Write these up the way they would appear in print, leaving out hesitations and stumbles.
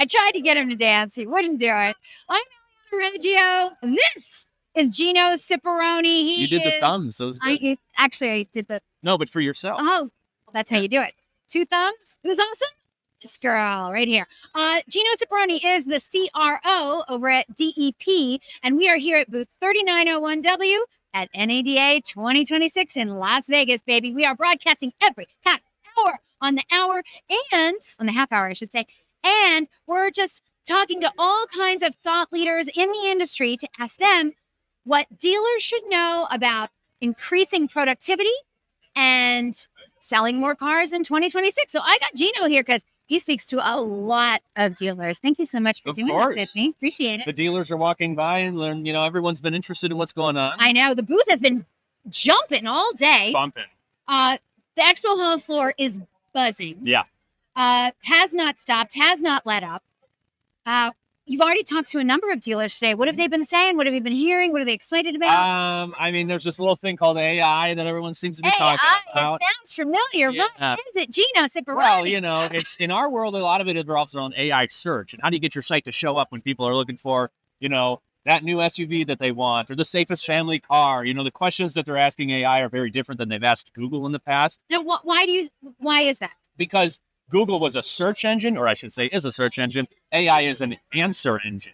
I tried to get him to dance. He wouldn't do it. I'm Eliana Reggio. This is Gino Cipperoni. You did the thumbs. So it was good. I did the... No, but for yourself. Oh, that's how you do it. 2 thumbs. Who's awesome? This girl right here. Gino Cipperoni is the CRO over at DEP, and we are here at booth 3901W at NADA 2026 in Las Vegas, baby. We are broadcasting every half hour on the hour and on the half hour, I should say. And we're just talking to all kinds of thought leaders in the industry to ask them what dealers should know about increasing productivity and selling more cars in 2026. So I got Gino here because he speaks to a lot of dealers. Thank you so much for doing this with me. Appreciate it. The dealers are walking by and learn, everyone's been interested in what's going on. I know. The booth has been jumping all day. Bumping. The expo hall floor is buzzing. Yeah. Has not stopped, has not let up. You've already talked to a number of dealers today. What have they been saying? What have you been hearing? What are they excited about? There's this little thing called AI that everyone seems to be talking about. It sounds familiar. Yeah. What is it? Gino Cipperoni. Well, it's in our world, a lot of it revolves around AI search. And how do you get your site to show up when people are looking for, that new SUV that they want or the safest family car? The questions that they're asking AI are very different than they've asked Google in the past. Now, why is that? Because Google was a search engine, or I should say is a search engine. AI is an answer engine.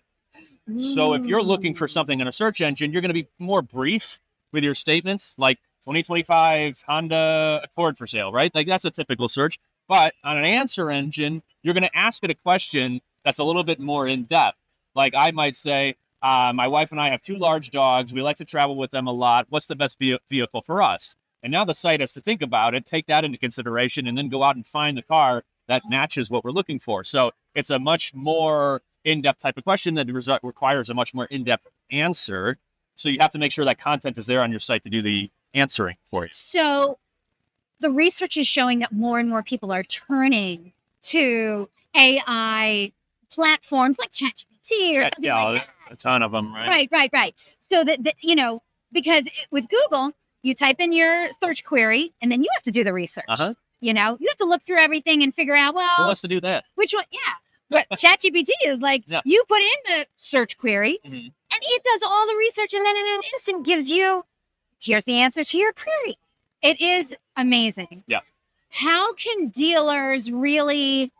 So if you're looking for something in a search engine, you're going to be more brief with your statements, like 2025 Honda Accord for sale, right? Like that's a typical search. But on an answer engine, you're going to ask it a question that's a little bit more in depth. Like I might say, my wife and I have 2 large dogs. We like to travel with them a lot. What's the best vehicle for us? And now the site has to think about it, take that into consideration, and then go out and find the car that matches what we're looking for. So it's a much more in-depth type of question that requires a much more in-depth answer. So you have to make sure that content is there on your site to do the answering for you. So the research is showing that more and more people are turning to AI platforms like ChatGPT or something like that. A ton of them, right? Right. So that because with Google, you type in your search query, and then you have to do the research. You have to look through everything and figure out, who wants to do that? Which one? Yeah. But ChatGPT is like, you put in the search query, and it does all the research, and then in an instant gives you, here's the answer to your query. It is amazing. Yeah. How can dealers really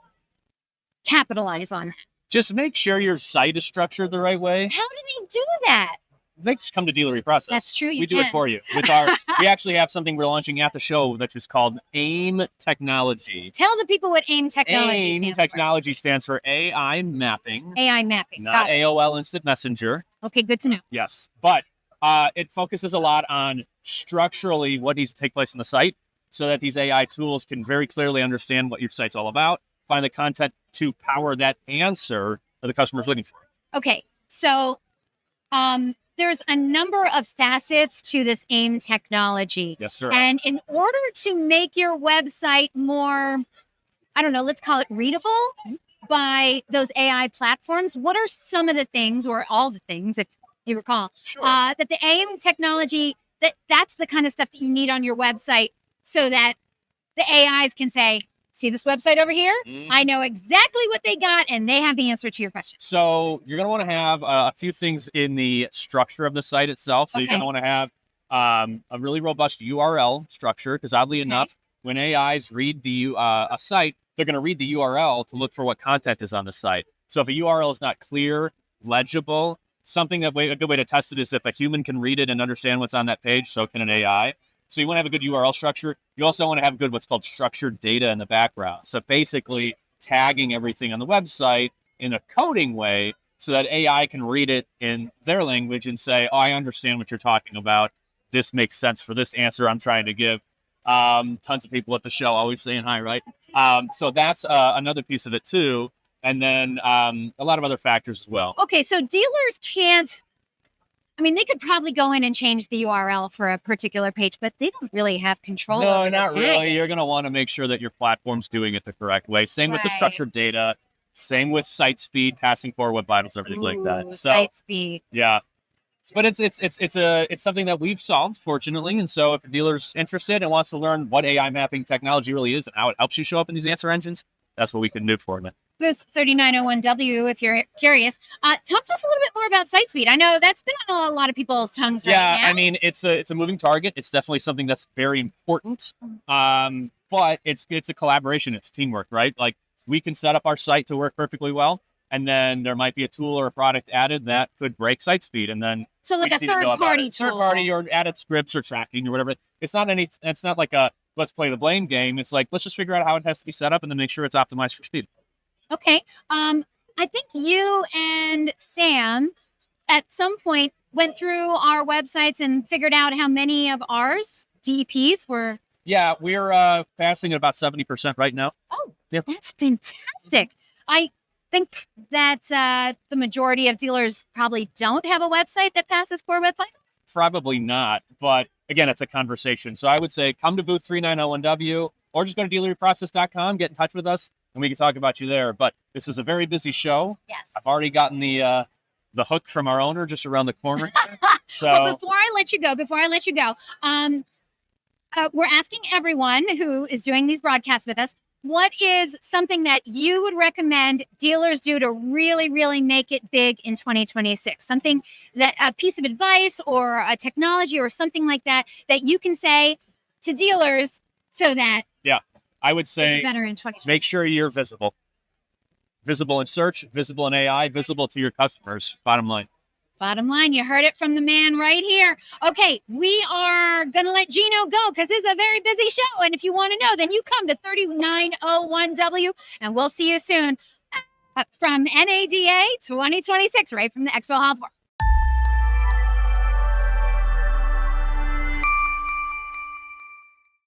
capitalize on that? Just make sure your site is structured the right way. How do they do that? They just come to Dealer eProcess. That's true. We do it for you. We actually have something we're launching at the show that is called AIM Technology. Tell the people what AIM Technology stands for AI mapping. AI mapping. Not AOL Instant Messenger. Okay, good to know. Yes. But it focuses a lot on structurally what needs to take place on the site so that these AI tools can very clearly understand what your site's all about, find the content to power that answer that the customer's looking for. Okay, so there's a number of facets to this AIM technology. Yes, sir. And in order to make your website more, let's call it readable by those AI platforms, what are some of the things, or all the things, if you recall, that the AIM technology, that's the kind of stuff that you need on your website so that the AIs can say, see this website over here? I know exactly what they got, and they have the answer to your question. So you're going to want to have a few things in the structure of the site itself. So you're going to want to have a really robust URL structure, because oddly enough, when AIs read a site, they're going to read the URL to look for what content is on the site. So if a URL is not clear, legible, a good way to test it is if a human can read it and understand what's on that page, so can an AI. So you want to have a good URL structure. You also want to have good what's called structured data in the background. So basically tagging everything on the website in a coding way so that AI can read it in their language and say, I understand what you're talking about. This makes sense for this answer I'm trying to give. Tons of people at the show always saying hi, right? So that's another piece of it too. And then a lot of other factors as well. Okay, so dealers can't, they could probably go in and change the URL for a particular page, but they don't really have control over it. No, not really. You're going to want to make sure that your platform's doing it the correct way. Same with the structured data. Same with site speed, passing forward web vitals, everything like that. So, site speed. Yeah. But it's something that we've solved, fortunately. And so if a dealer's interested and wants to learn what AI mapping technology really is and how it helps you show up in these answer engines, that's what we can do for them. Booth 3901W, if you're curious. Talk to us a little bit more about site speed. I know that's been on a lot of people's tongues right now. Yeah, I mean, it's a moving target. It's definitely something that's very important. But it's a collaboration. It's teamwork, right? Like, we can set up our site to work perfectly well, and then there might be a tool or a product added that could break site speed, and then so like a third-party tool, third-party or added scripts or tracking or whatever. It's not like a let's play the blame game. It's like, let's just figure out how it has to be set up and then make sure it's optimized for speed. Okay. I think you and Sam at some point went through our websites and figured out how many of ours DEPs were. Yeah, we're passing at about 70% right now. Oh, yep. That's fantastic. I think that the majority of dealers probably don't have a website that passes Core Web Vitals. Probably not, but again, it's a conversation. So I would say come to booth 3901W or just go to dealereprocess.com, get in touch with us, and we can talk about you there. But this is a very busy show. Yes. I've already gotten the hook from our owner just around the corner. So well, before I let you go, we're asking everyone who is doing these broadcasts with us, what is something that you would recommend dealers do to really, really make it big in 2026? Something that a piece of advice or a technology or something like that you can say to dealers so that I would say better in 2026. Make sure you're visible. Visible in search, visible in AI, visible to your customers. Bottom line. Bottom line, you heard it from the man right here. Okay, we are going to let Gino go because it's a very busy show. And if you want to know, then you come to 3901W and we'll see you soon from NADA 2026, right from the Expo Hall 4.